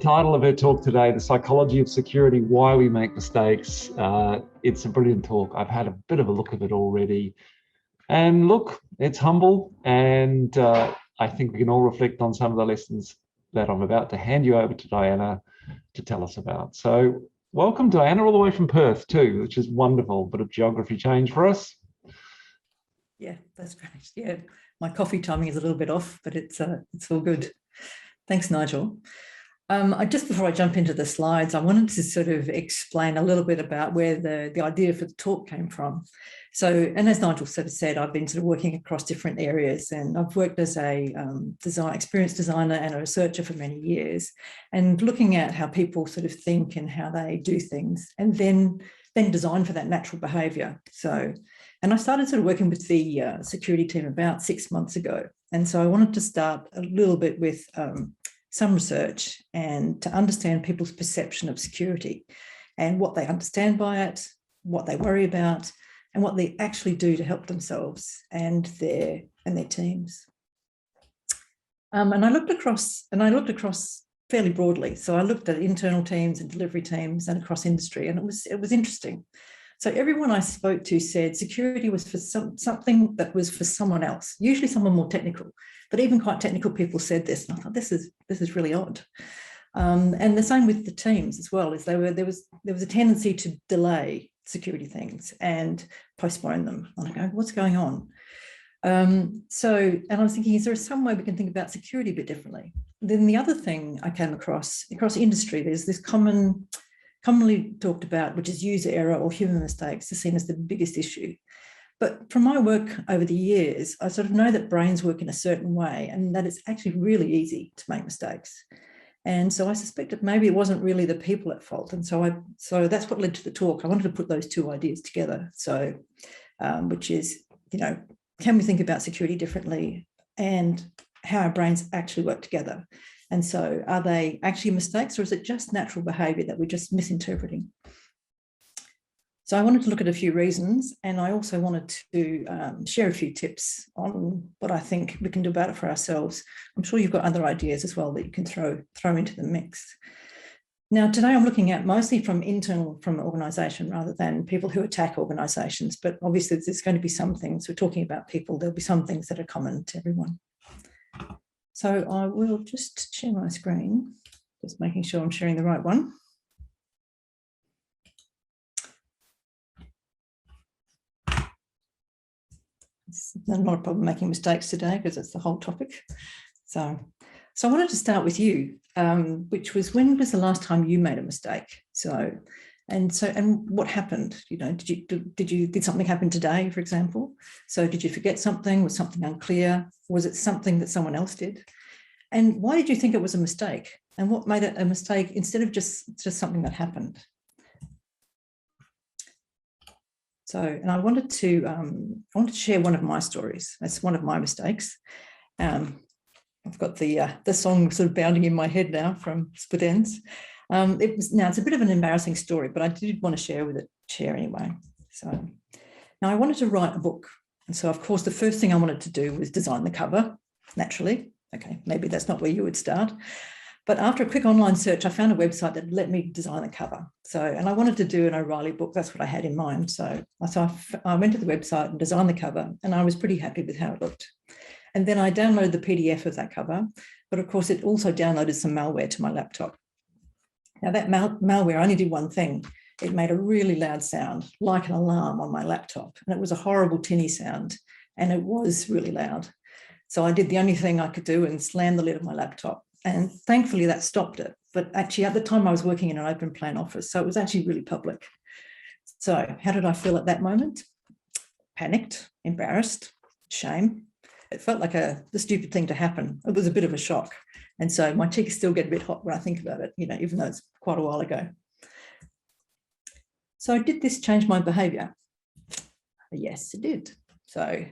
title of her talk today, The Psychology of Security, Why We Make Mistakes. It's a brilliant talk. I've had a bit of a look at it already. And look, it's humble, and I think we can all reflect on some of the lessons that I'm about to hand you over to Diana to tell us about. So welcome, Diana, all the way from Perth too, which is wonderful. Bit of geography change for us. Yeah, that's great. Yeah, my coffee timing is a little bit off, but it's all good. Thanks, Nigel. Just before I jump into the slides, I wanted to sort of explain a little bit about where the idea for the talk came from. So, and as Nigel sort of said, I've been sort of working across different areas, and I've worked as a experienced designer and a researcher for many years, and looking at how people sort of think and how they do things, and then design for that natural behaviour. So, and I started sort of working with the security team about 6 months ago. And so I wanted to start a little bit with some research and to understand people's perception of security and what they understand by it, what they worry about, and what they actually do to help themselves and their teams. And I looked across fairly broadly. So I looked at internal teams and delivery teams and across industry, and it was interesting. So everyone I spoke to said security was for something that was for someone else, usually someone more technical, but even quite technical people said this, and I thought this is really odd. And the same with the teams as well, is there was a tendency to delay security things and postpone them. And I go, what's going on? And I was thinking, is there some way we can think about security a bit differently? Then the other thing I came across industry, there's this commonly talked about, which is user error or human mistakes, is seen as the biggest issue. But from my work over the years, I sort of know that brains work in a certain way and that it's actually really easy to make mistakes. And so I suspect that maybe it wasn't really the people at fault. And so that's what led to the talk. I wanted to put those two ideas together. So, which is, can we think about security differently and how our brains actually work together? And so are they actually mistakes, or is it just natural behaviour that we're just misinterpreting? So I wanted to look at a few reasons, and I also wanted to share a few tips on what I think we can do about it for ourselves. I'm sure you've got other ideas as well that you can throw into the mix. Now, today I'm looking at mostly from an organisation rather than people who attack organisations, but obviously there's going to be some things, we're talking about people, there'll be some things that are common to everyone. So I will just share my screen, just making sure I'm sharing the right one. It's not a problem making mistakes today because it's the whole topic. So I wanted to start with you, which was, when was the last time you made a mistake? And what happened? Did something happen today, for example? So did you forget something? Was something unclear? Was it something that someone else did? And why did you think it was a mistake? And what made it a mistake instead of just something that happened? So, and I wanted to share one of my stories. That's one of my mistakes. I've got the song sort of bounding in my head now from Split Ends. It's a bit of an embarrassing story, but I did want to share anyway. So now I wanted to write a book. And so, of course, the first thing I wanted to do was design the cover, naturally. Okay, maybe that's not where you would start. But after a quick online search, I found a website that let me design the cover. And I wanted to do an O'Reilly book. That's what I had in mind. So I went to the website and designed the cover, and I was pretty happy with how it looked. And then I downloaded the PDF of that cover, but of course it also downloaded some malware to my laptop. Now that malware only did one thing. It made a really loud sound, like an alarm on my laptop. And it was a horrible tinny sound, and it was really loud. So I did the only thing I could do and slammed the lid of my laptop. And thankfully that stopped it. But actually at the time I was working in an open plan office, so it was actually really public. So how did I feel at that moment? Panicked, embarrassed, shame. It felt like the stupid thing to happen. It was a bit of a shock. And so my cheeks still get a bit hot when I think about it, even though it's quite a while ago. So did this change my behaviour? Yes, it did. So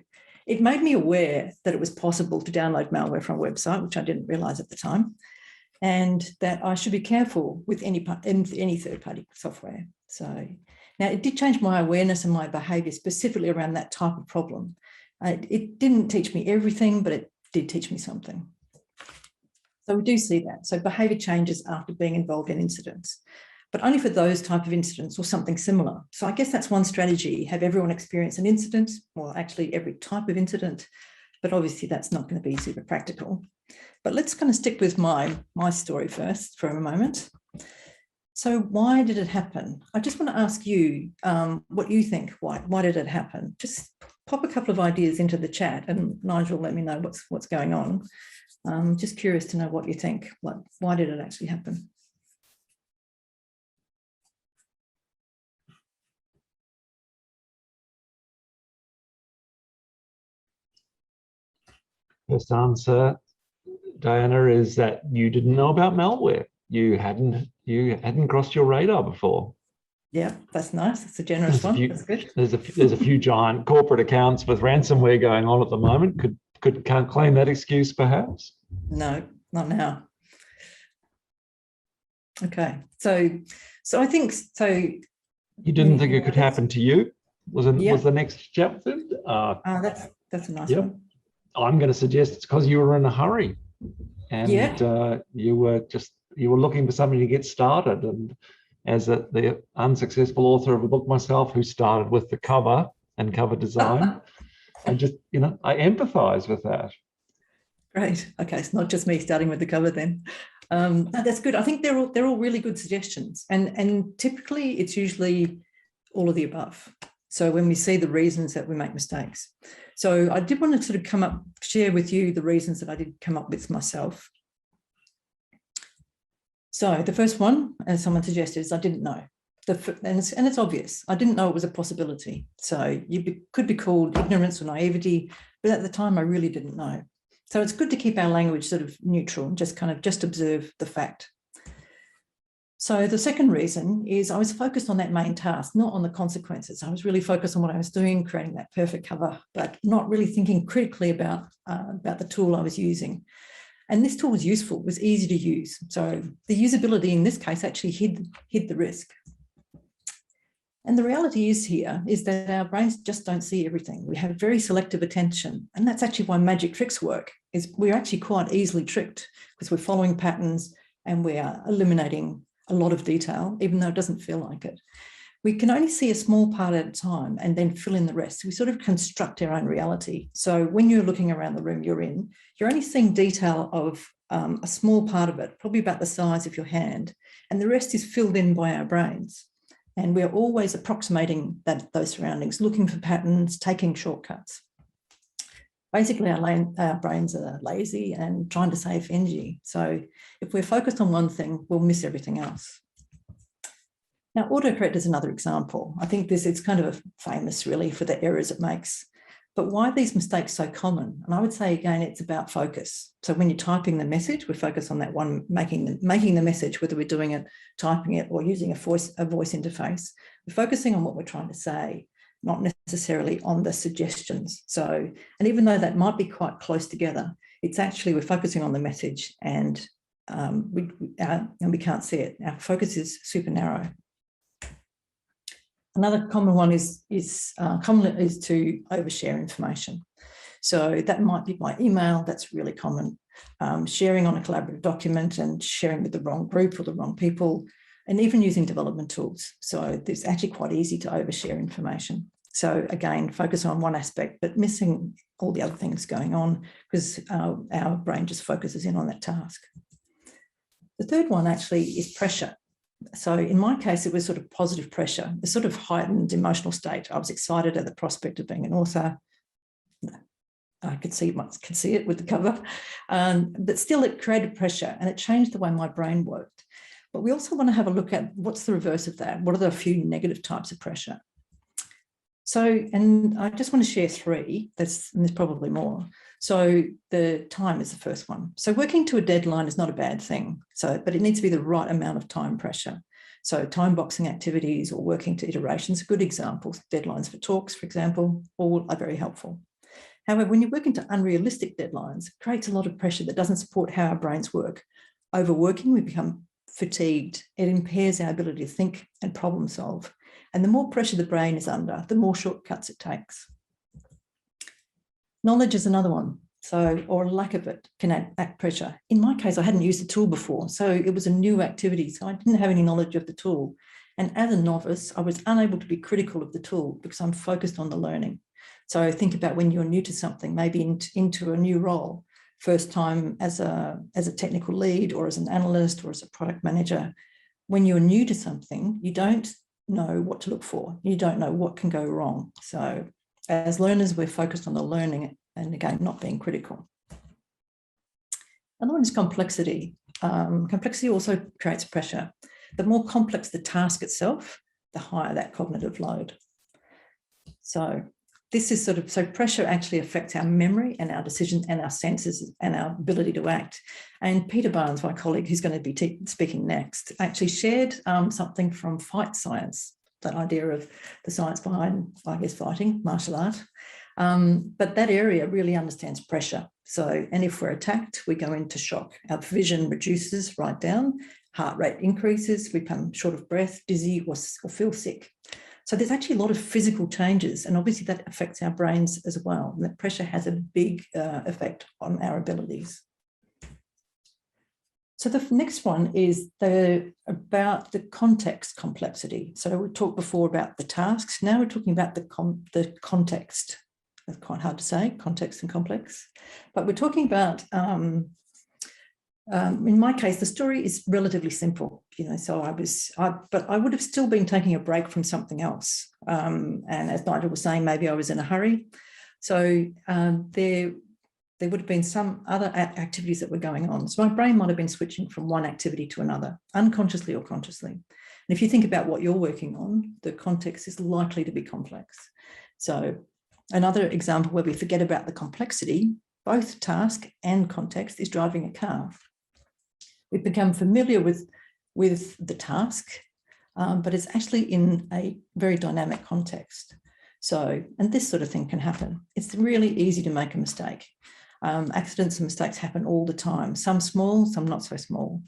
it made me aware that it was possible to download malware from a website, which I didn't realise at the time, and that I should be careful with any third-party software. So now it did change my awareness and my behaviour specifically around that type of problem. It didn't teach me everything, but it did teach me something. So we do see that. So behaviour changes after being involved in incidents, but only for those type of incidents or something similar. So I guess that's one strategy, have everyone experience an incident, well, actually every type of incident, but obviously that's not going to be super practical. But let's kind of stick with my story first for a moment. So why did it happen? I just want to ask you what you think. Why did it happen? Just pop a couple of ideas into the chat, and Nigel, let me know what's going on. Just curious to know what you think. Why did it actually happen? First answer, Diana, is that you didn't know about malware. You hadn't crossed your radar before. Yeah, that's nice. That's a generous one. That's good. There's a few giant corporate accounts with ransomware going on at the moment. Can't claim that excuse, perhaps? No, not now. Okay, so I think so. You didn't think it could happen to you? Was the next chapter? That's a nice one. I'm going to suggest it's because you were in a hurry, and you were looking for something to get started. And as the unsuccessful author of a book myself, who started with the cover and cover design, I just I empathise with that. Great. Okay, it's not just me starting with the cover then. No, that's good. I think they're all really good suggestions, and typically it's usually all of the above. So when we see the reasons that we make mistakes. So I did want to sort of share with you the reasons that I did come up with myself. So the first one, as someone suggested, is I didn't know. And it's obvious. I didn't know it was a possibility. So could be called ignorance or naivety, but at the time I really didn't know. So it's good to keep our language sort of neutral and just observe the fact. So the second reason is I was focused on that main task, not on the consequences. I was really focused on what I was doing, creating that perfect cover, but not really thinking critically about the tool I was using. And this tool was useful, was easy to use. So the usability in this case actually hid the risk. And the reality is that our brains just don't see everything. We have very selective attention. And that's actually why magic tricks work, is we're actually quite easily tricked because we're following patterns and we are eliminating a lot of detail, even though it doesn't feel like it. We can only see a small part at a time and then fill in the rest. We sort of construct our own reality. So when you're looking around the room you're in, you're only seeing detail of a small part of it, probably about the size of your hand, and the rest is filled in by our brains. And we're always approximating those surroundings, looking for patterns, taking shortcuts. Basically, our brains are lazy and trying to save energy. So if we're focused on one thing, we'll miss everything else. Now, autocorrect is another example. I think it's kind of famous really for the errors it makes. But why are these mistakes so common? And I would say, again, it's about focus. So when you're typing the message, we focus on that one, making the message, whether we're doing it, typing it, or using a voice interface. We're focusing on what we're trying to say, not necessarily on the suggestions. So, and even though that might be quite close together, it's actually, we're focusing on the message and we can't see it. Our focus is super narrow. Another common one is to overshare information. So that might be by email, that's really common. Sharing on a collaborative document and sharing with the wrong group or the wrong people, and even using development tools. So it's actually quite easy to overshare information. So again, focus on one aspect, but missing all the other things going on because our brain just focuses in on that task. The third one actually is pressure. So in my case, it was sort of positive pressure, a sort of heightened emotional state. I was excited at the prospect of being an author. I could see it with the cover, but still it created pressure and it changed the way my brain worked. But we also want to have a look at what's the reverse of that. What are the few negative types of pressure? So, and I just want to share three, and there's probably more. So the time is the first one. So working to a deadline is not a bad thing, but it needs to be the right amount of time pressure. So time boxing activities or working to iterations are good examples. Deadlines for talks, for example, all are very helpful. However, when you work into unrealistic deadlines, it creates a lot of pressure that doesn't support how our brains work. Overworking, we become fatigued. It impairs our ability to think and problem solve. And the more pressure the brain is under, the more shortcuts it takes. Knowledge is another one. So, or lack of it can add pressure. In my case, I hadn't used the tool before, so it was a new activity. So I didn't have any knowledge of the tool. And as a novice, I was unable to be critical of the tool because I'm focused on the learning. So think about when you're new to something, maybe into a new role, first time as a technical lead or as an analyst or as a product manager. When you're new to something, you don't know what to look for. You don't know what can go wrong. So as learners, we're focused on the learning and again, not being critical. Another one is complexity. Complexity also creates pressure. The more complex the task itself, the higher that cognitive load. So this is so pressure actually affects our memory and our decision and our senses and our ability to act. And Peter Barnes, my colleague, who's going to be speaking next, actually shared something from fight science, that idea of the science behind, I guess, fighting, martial art. But that area really understands pressure. So, and if we're attacked, we go into shock. Our vision reduces right down, heart rate increases, we become short of breath, dizzy, or feel sick. So there's actually a lot of physical changes, and obviously that affects our brains as well. And that pressure has a big effect on our abilities. So the next one is about the context complexity. So we talked before about the tasks. Now we're talking about the context. That's quite hard to say, context and complex. But we're talking about, in my case, the story is relatively simple. So but I would have still been taking a break from something else. And as Nigel was saying, maybe I was in a hurry. So there would have been some other activities that were going on. So my brain might have been switching from one activity to another, unconsciously or consciously. And if you think about what you're working on, the context is likely to be complex. So another example where we forget about the complexity, both task and context, is driving a car. We become familiar with the task, but it's actually in a very dynamic context. So, and this sort of thing can happen. It's really easy to make a mistake. Accidents and mistakes happen all the time, some small, some not so small.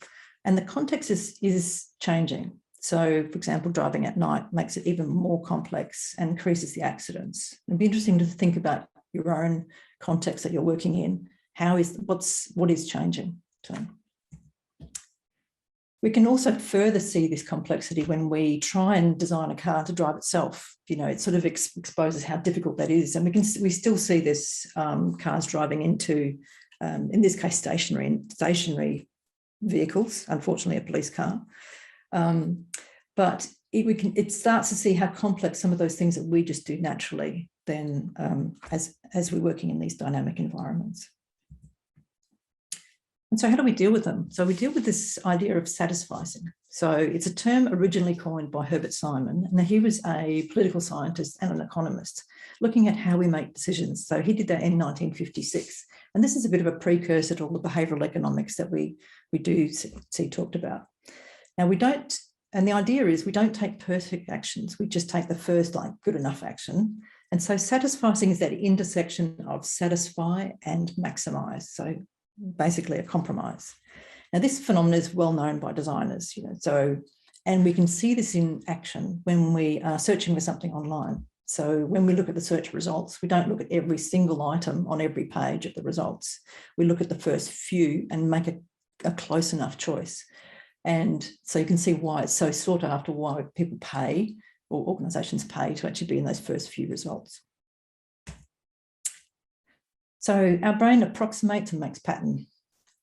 And the context is changing. So, for example, driving at night makes it even more complex and increases the accidents. It'd be interesting to think about your own context that you're working in. What is changing? So, we can also further see this complexity when we try and design a car to drive itself. It sort of exposes how difficult that is. And we still see this cars driving into, in this case, stationary vehicles, unfortunately a police car. But it starts to see how complex some of those things that we just do naturally then as we're working in these dynamic environments. And so how do we deal with them? So we deal with this idea of satisficing. So it's a term originally coined by Herbert Simon. Now he was a political scientist and an economist looking at how we make decisions. So he did that in 1956. And this is a bit of a precursor to all the behavioural economics that we do see talked about. Now and the idea is we don't take perfect actions. We just take the first good enough action. And so satisficing is that intersection of satisfy and maximise. So basically a compromise. Now this phenomenon is well known by designers, and we can see this in action when we are searching for something online. So when we look at the search results, we don't look at every single item on every page of the results. We look at the first few and make a close enough choice. And so you can see why it's so sought after, why people pay or organisations pay to actually be in those first few results. So our brain approximates and makes pattern,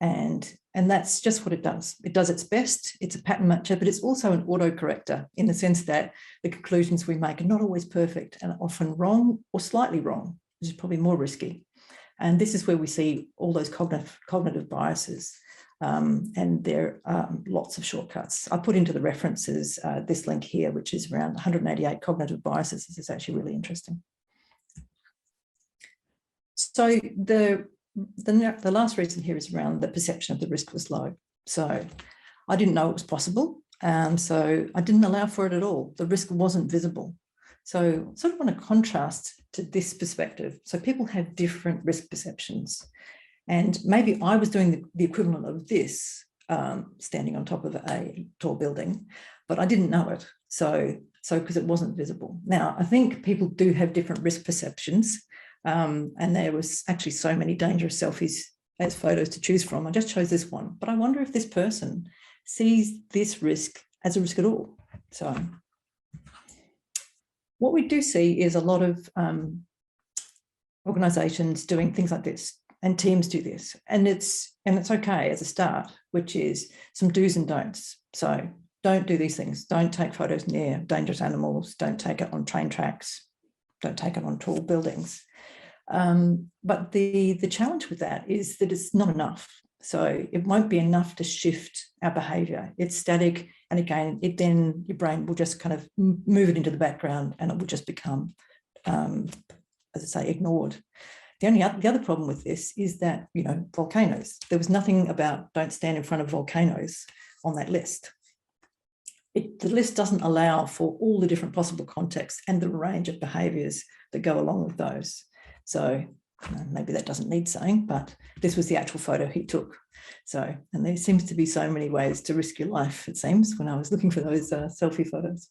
and that's just what it does. It does its best. It's a pattern matcher, but it's also an autocorrector in the sense that the conclusions we make are not always perfect and often wrong or slightly wrong, which is probably more risky. And this is where we see all those cognitive biases, and there are lots of shortcuts. I put into the references this link here, which is around 188 cognitive biases. This is actually really interesting. So the last reason here is around the perception of the risk was low. So I didn't know it was possible. So I didn't allow for it at all. The risk wasn't visible. So I sort of want to contrast to this perspective. So people have different risk perceptions. And maybe I was doing the equivalent of this, standing on top of a tall building, but I didn't know it. So because it wasn't visible. Now, I think people do have different risk perceptions. And there was actually so many dangerous selfies as photos to choose from. I just chose this one, but I wonder if this person sees this risk as a risk at all. So what we do see is a lot of organizations doing things like this, and teams do this, and it's okay as a start, which is some do's and don'ts. So don't do these things. Don't take photos near dangerous animals. Don't take it on train tracks. Don't take it on tall buildings. But the challenge with that is that it's not enough. So it won't be enough to shift our behavior. It's static. And again, then your brain will just kind of move it into the background, and it will just become, as I say, ignored. The other problem with this is that, volcanoes, there was nothing about don't stand in front of volcanoes on that list. The list doesn't allow for all the different possible contexts and the range of behaviours that go along with those. So maybe that doesn't need saying, but this was the actual photo he took. So, and there seems to be so many ways to risk your life, it seems, when I was looking for those selfie photos.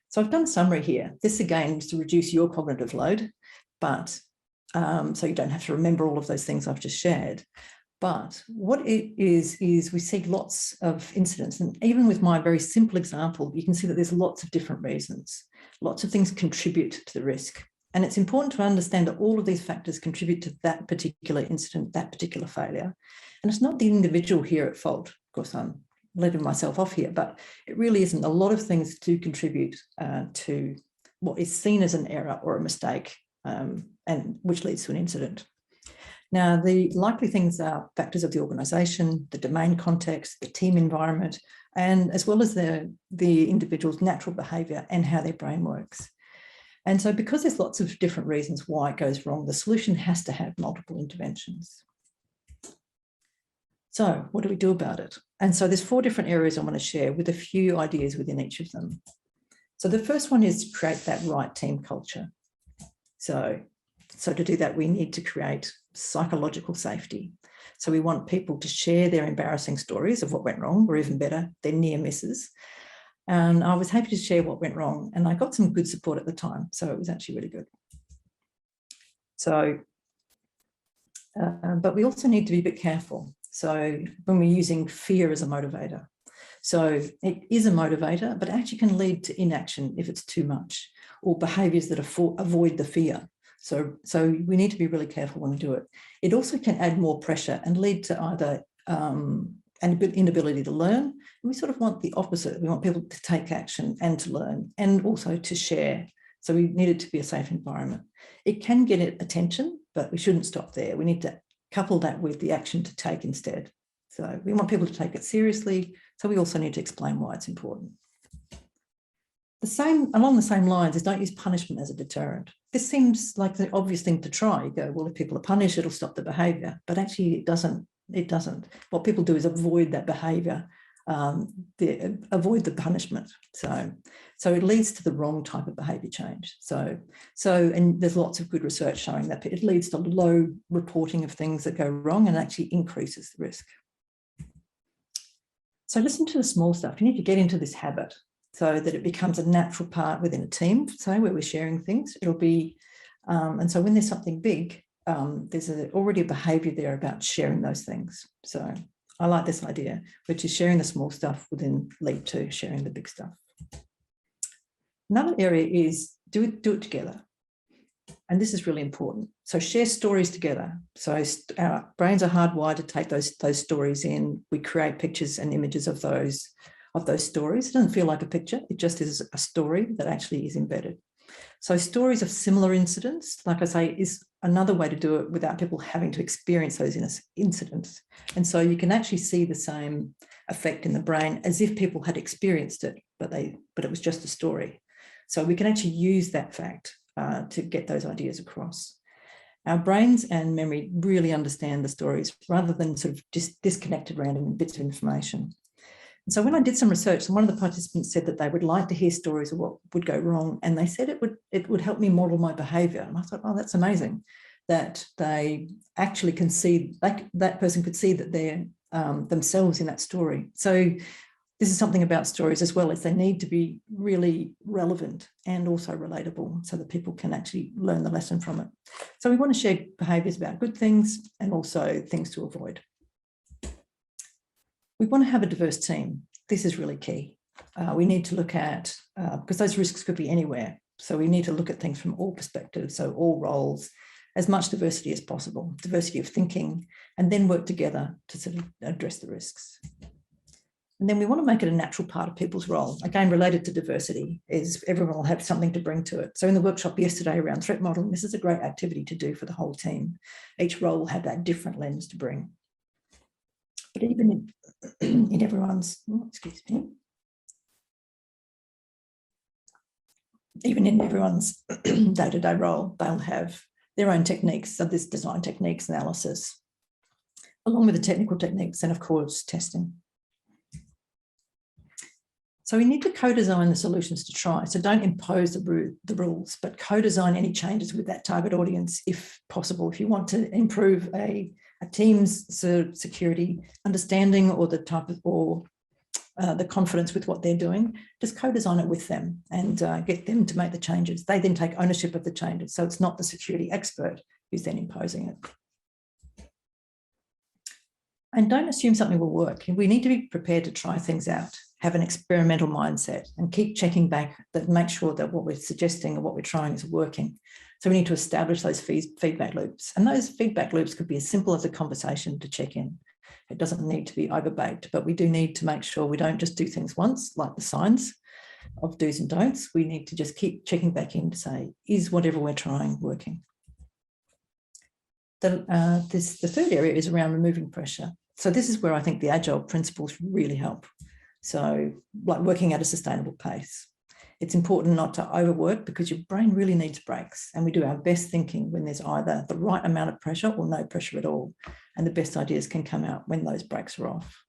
So I've done a summary here. This again is to reduce your cognitive load, but so you don't have to remember all of those things I've just shared. But what it is we see lots of incidents, and even with my very simple example, you can see that there's lots of different reasons. Lots of things contribute to the risk. And it's important to understand that all of these factors contribute to that particular incident, that particular failure. And it's not the individual here at fault. Of course, I'm letting myself off here, but it really isn't. A lot of things do contribute to what is seen as an error or a mistake, and which leads to an incident. Now, the likely things are factors of the organisation, the domain context, the team environment, and as well as the individual's natural behaviour and how their brain works. And so because there's lots of different reasons why it goes wrong, the solution has to have multiple interventions. So what do we do about it? And so there's 4 different areas I want to share with a few ideas within each of them. So the first one is to create that right team culture. So to do that, we need to create psychological safety. So we want people to share their embarrassing stories of what went wrong, or even better, their near misses. And I was happy to share what went wrong, and I got some good support at the time. So it was actually really good. So, but we also need to be a bit careful. So when we're using fear as a motivator. So it is a motivator, but it actually can lead to inaction if it's too much, or behaviours that avoid the fear. So we need to be really careful when we do it. It also can add more pressure and lead to either an inability to learn. And we sort of want the opposite. We want people to take action and to learn, and also to share. So we need it to be a safe environment. It can get attention, but we shouldn't stop there. We need to couple that with the action to take instead. So we want people to take it seriously. So we also need to explain why it's important. Along the same lines is don't use punishment as a deterrent. This seems like the obvious thing to try. You go, well, if people are punished, it'll stop the behaviour. But actually it doesn't. It doesn't. What people do is avoid that behaviour, avoid the punishment. So it leads to the wrong type of behaviour change. And there's lots of good research showing that it leads to low reporting of things that go wrong and actually increases the risk. So listen to the small stuff. You need to get into this habit so that it becomes a natural part within a team, so where we're sharing things. It'll be, and so when there's something big, there's already a behaviour there about sharing those things. So I like this idea, which is sharing the small stuff will then lead to sharing the big stuff. Another area is do it together. And this is really important. So share stories together. So our brains are hardwired to take those stories in. We create pictures and images of those stories. It doesn't feel like a picture. It just is a story that actually is embedded. So stories of similar incidents, like I say, is another way to do it without people having to experience those incidents. And so you can actually see the same effect in the brain as if people had experienced it, but it was just a story. So we can actually use that fact to get those ideas across. Our brains and memory really understand the stories rather than sort of just disconnected random bits of information. And so when I did some research, one of the participants said that they would like to hear stories of what would go wrong, and they said it would help me model my behaviour. And I thought, oh, that's amazing that they actually that person could see that they're themselves in that story. So This is something about stories as well, as they need to be really relevant and also relatable so that people can actually learn the lesson from it. So we want to share behaviours about good things and also things to avoid. We want to have a diverse team. This is really key. We need to look at, because those risks could be anywhere. So we need to look at things from all perspectives, so all roles, as much diversity as possible, diversity of thinking, and then work together to sort of address the risks. And then we want to make it a natural part of people's role. Again, related to diversity is everyone will have something to bring to it. So in the workshop yesterday around threat modeling, this is a great activity to do for the whole team. Each role will have that different lens to bring. But even in everyone's, excuse me, even in everyone's day-to-day role, they'll have their own techniques. So this design techniques, analysis, along with the technical techniques and of course, testing. So we need to co-design the solutions to try. So don't impose the rules, but co-design any changes with that target audience if possible. If you want to improve a team's sort of security understanding or the type of, or the confidence with what they're doing, just co-design it with them and get them to make the changes. They then take ownership of the changes. So it's not the security expert who's then imposing it. And don't assume something will work. We need to be prepared to try things out, have an experimental mindset and keep checking back that make sure that what we're suggesting or what we're trying is working. So we need to establish those feedback loops. And those feedback loops could be as simple as a conversation to check in. It doesn't need to be overbaked, but we do need to make sure we don't just do things once, like the signs of do's and don'ts. We need to just keep checking back in to say, is whatever we're trying working? The third area is around removing pressure. So this is where I think the agile principles really help. So like working at a sustainable pace. It's important not to overwork because your brain really needs breaks. And we do our best thinking when there's either the right amount of pressure or no pressure at all. And the best ideas can come out when those breaks are off.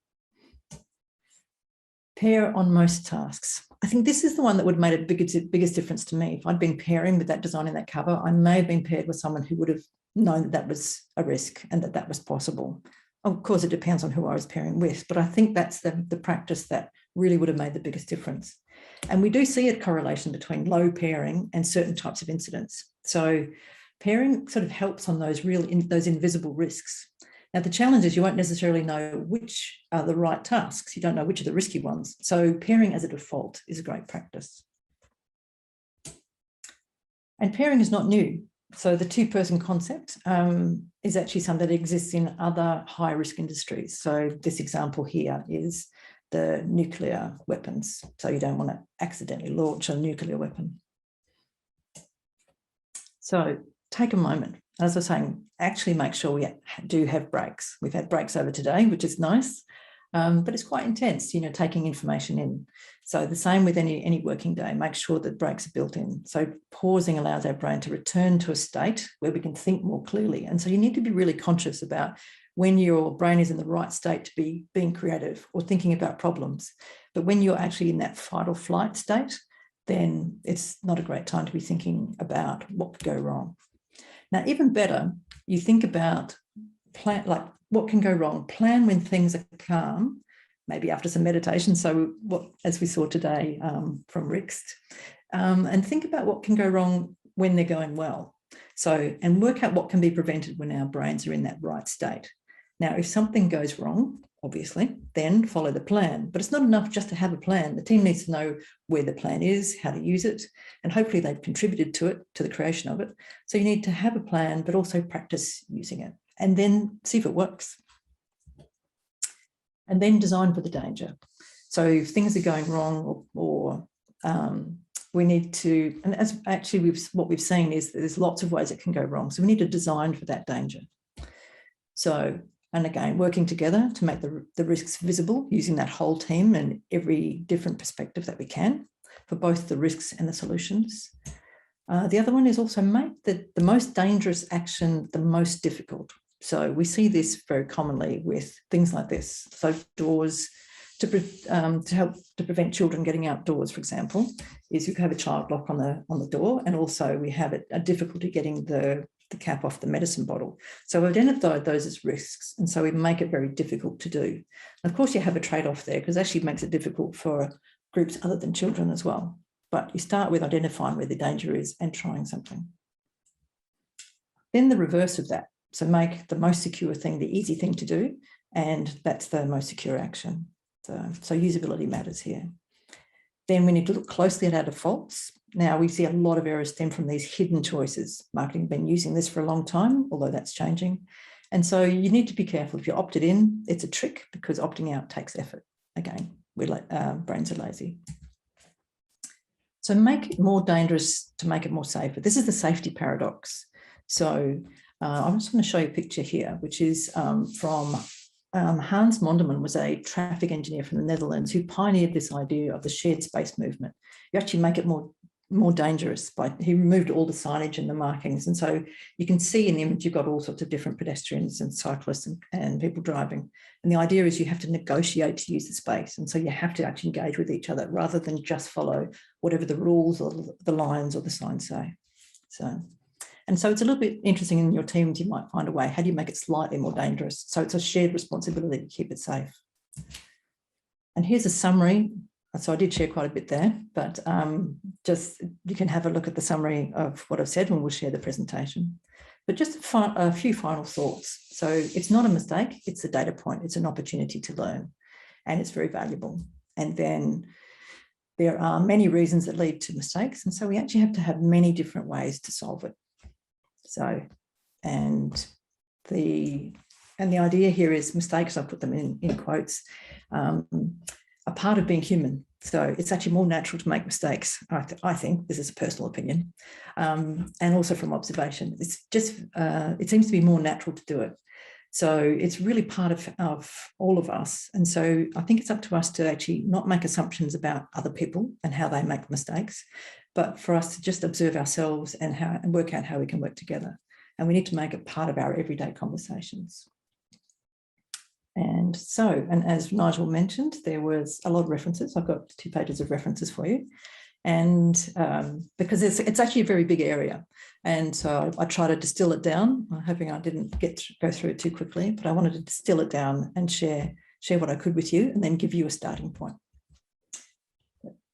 Pair on most tasks. I think this is the one that would have made a biggest difference to me. If I'd been pairing with that design in that cover, I may have been paired with someone who would have known that that was a risk and that that was possible. Of course, it depends on who I was pairing with, but I think that's the practice that really would have made the biggest difference. And we do see a correlation between low pairing and certain types of incidents. So pairing sort of helps on those those invisible risks. Now, the challenge is you won't necessarily know which are the right tasks. You don't know which are the risky ones. So pairing as a default is a great practice. And pairing is not new. So the two-person concept is actually something that exists in other high-risk industries. So this example here is the nuclear weapons. So you don't want to accidentally launch a nuclear weapon. So take a moment. As I was saying, actually make sure we do have breaks. We've had breaks over today, which is nice, but it's quite intense, you know, taking information in. So the same with any working day, make sure that breaks are built in. So pausing allows our brain to return to a state where we can think more clearly. And so you need to be really conscious about when your brain is in the right state to be being creative or thinking about problems. But when you're actually in that fight or flight state, then it's not a great time to be thinking about what could go wrong. Now, even better, you think about like what can go wrong. Plan when things are calm, maybe after some meditation. So as we saw today from Rixt, and think about what can go wrong when they're going well. So, and work out what can be prevented when our brains are in that right state. Now, if something goes wrong, obviously, then follow the plan. But it's not enough just to have a plan. The team needs to know where the plan is, how to use it, and hopefully they've contributed to it, to the creation of it. So you need to have a plan, but also practice using it and then see if it works. And then design for the danger. So if things are going wrong or we need to, and as actually what we've seen is there's lots of ways it can go wrong. So we need to design for that danger. So, and again, working together to make the risks visible using that whole team and every different perspective that we can for both the risks and the solutions. The other one is also make the most dangerous action the most difficult. So we see this very commonly with things like this. So doors, to help to prevent children getting outdoors, for example, is you have a child lock on the door, and also we have a difficulty getting the the cap off the medicine bottle. So we've identified those as risks, and so we make it very difficult to do. And of course, you have a trade-off there, because actually it makes it difficult for groups other than children as well. But you start with identifying where the danger is and trying something. Then the reverse of that. So make the most secure thing the easy thing to do, and that's the most secure action. So usability matters here. Then we need to look closely at our defaults. Now we see a lot of errors stem from these hidden choices. Marketing has been using this for a long time, although that's changing. And so you need to be careful. If you're opted in, it's a trick, because opting out takes effort. Again, brains are lazy. So make it more dangerous to make it more safer. This is the safety paradox. So I'm just going to show you a picture here, which is from Hans Monderman, was a traffic engineer from the Netherlands who pioneered this idea of the shared space movement. You actually make it more dangerous he removed all the signage and the markings. And so you can see in the image, you've got all sorts of different pedestrians and cyclists and people driving. And the idea is you have to negotiate to use the space. And so you have to actually engage with each other rather than just follow whatever the rules or the lines or the signs say. And so it's a little bit interesting in your teams. You might find a way, how do you make it slightly more dangerous? So it's a shared responsibility to keep it safe. And here's a summary. So I did share quite a bit there, but just you can have a look at the summary of what I've said, and we'll share the presentation. But just a few final thoughts. So it's not a mistake, it's a data point, it's an opportunity to learn, and it's very valuable. And then there are many reasons that lead to mistakes, and so we actually have to have many different ways to solve it. So, and the idea here is mistakes, I put them in quotes, a part of being human. So it's actually more natural to make mistakes. I think this is a personal opinion, and also from observation. It's just, it seems to be more natural to do it. So it's really part of all of us. And so I think it's up to us to actually not make assumptions about other people and how they make mistakes, but for us to just observe ourselves and work out how we can work together. And we need to make it part of our everyday conversations. And so, and as Nigel mentioned, there was a lot of references. I've got 2 pages of references for you. And because it's actually a very big area. And so I try to distill it down. I'm hoping I didn't go through it too quickly, but I wanted to distill it down and share what I could with you, and then give you a starting point.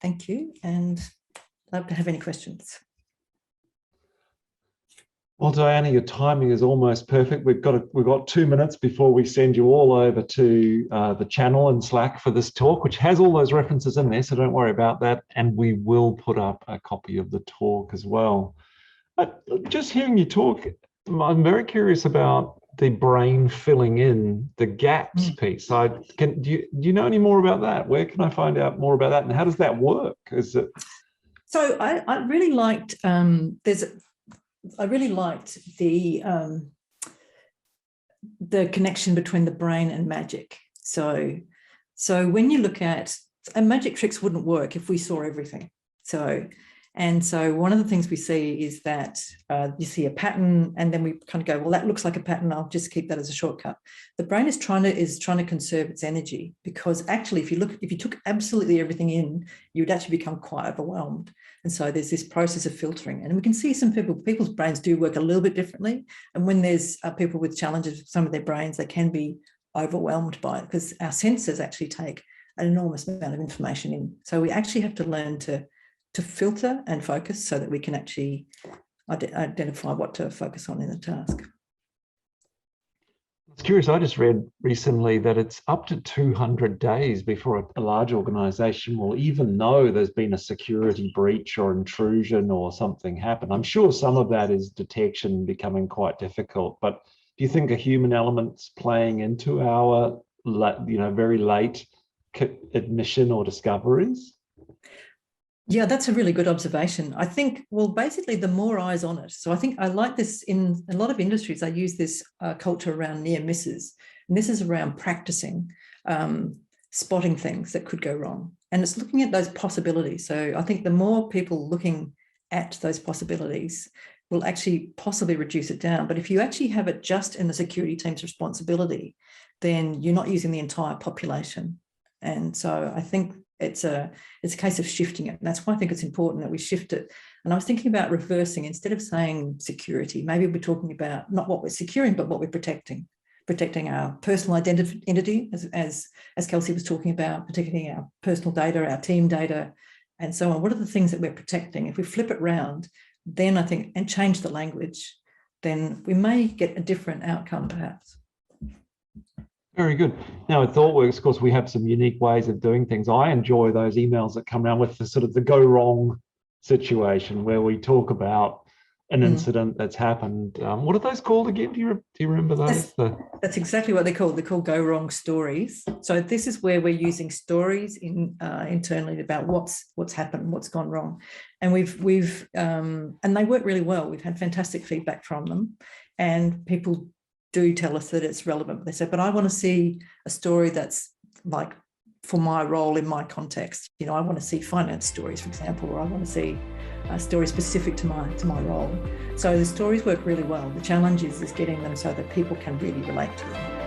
Thank you, and I'd love to have any questions. Well, Diana, your timing is almost perfect. We've got 2 minutes before we send you all over to the channel and Slack for this talk, which has all those references in there, so don't worry about that. And we will put up a copy of the talk as well. But just hearing you talk, I'm very curious about the brain filling in the gaps piece. Do you know any more about that? Where can I find out more about that, and how does that work? So I really liked I really liked the connection between the brain and magic. So when you look at, and magic tricks wouldn't work if we saw everything. And so one of the things we see is that you see a pattern, and then we kind of go, well, that looks like a pattern, I'll just keep that as a shortcut. The brain is trying to conserve its energy, because actually if you took absolutely everything in, you would actually become quite overwhelmed. And so there's this process of filtering, and we can see some people's brains do work a little bit differently. And when there's people with challenges with some of their brains, they can be overwhelmed by it, because our senses actually take an enormous amount of information in. So we actually have to learn to filter and focus so that we can actually identify what to focus on in the task. It's curious, I just read recently that it's up to 200 days before a large organization will even know there's been a security breach or intrusion or something happen. I'm sure some of that is detection becoming quite difficult, but do you think a human element's playing into our very late admission or discoveries? Yeah, that's a really good observation. I think, well, basically the more eyes on it. So I think I like this in a lot of industries. I use this culture around near misses. And this is around practicing, spotting things that could go wrong. And it's looking at those possibilities. So I think the more people looking at those possibilities will actually possibly reduce it down. But if you actually have it just in the security team's responsibility, then you're not using the entire population. And so I think it's a case of shifting it. And that's why I think it's important that we shift it And I was thinking about reversing, instead of saying security, maybe we're talking about not what we're securing, but what we're protecting our personal identity, as Kelsey was talking about, protecting our personal data, our team data, and so on. What are the things that we're protecting? If we flip it round, then I think, and change the language, then we may get a different outcome, perhaps. Very good. Now at Thoughtworks, of course, we have some unique ways of doing things. I enjoy those emails that come around with the sort of the go wrong situation, where we talk about an incident that's happened. What are those called again? Do you remember those? That's exactly what they're called. They're called go wrong stories. So this is where we're using stories internally about what's happened, what's gone wrong, and we've and they work really well. We've had fantastic feedback from them, and people do tell us that it's relevant. They say, but I want to see a story that's like for my role in my context. You know, I want to see finance stories, for example, or I want to see a story specific to my role. So the stories work really well. The challenge is getting them so that people can really relate to them.